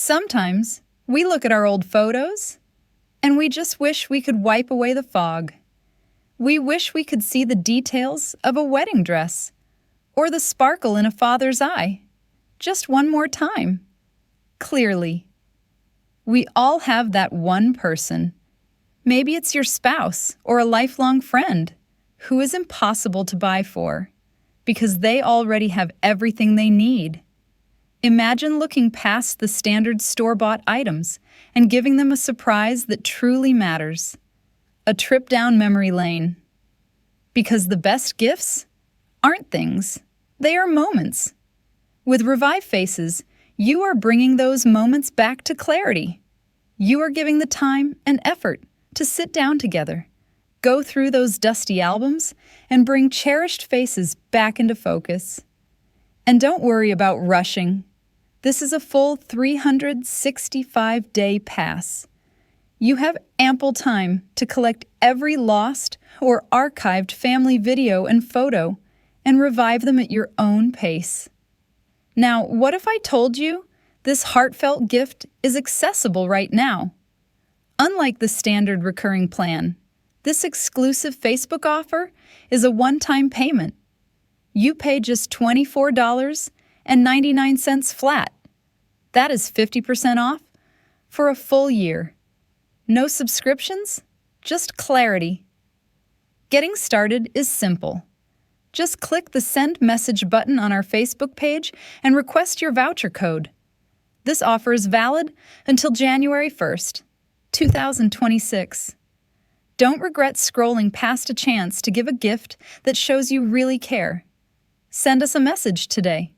Sometimes we look at our old photos and we just wish we could wipe away the fog. We wish we could see the details of a wedding dress or the sparkle in a father's eye just one more time, clearly. We all have that one person. Maybe it's your spouse or a lifelong friend who is impossible to buy for because they already have everything they need. Imagine looking past the standard store-bought items and giving them a surprise that truly matters. A trip down memory lane. Because the best gifts aren't things, they are moments. With Revive Faces, you are bringing those moments back to clarity. You are giving the time and effort to sit down together, go through those dusty albums, and bring cherished faces back into focus. And don't worry about rushing. This is a full 365-day pass. You have ample time to collect every lost or archived family video and photo and revive them at your own pace. Now, what if I told you this heartfelt gift is accessible right now? Unlike the standard recurring plan, this exclusive Facebook offer is a one-time payment. You pay just $24.99 flat. That is 50% off for a full year. No subscriptions, just clarity. Getting started is simple. Just click the Send Message button on our Facebook page and request your voucher code. This offer is valid until January 1st, 2026. Don't regret scrolling past a chance to give a gift that shows you really care. Send us a message today.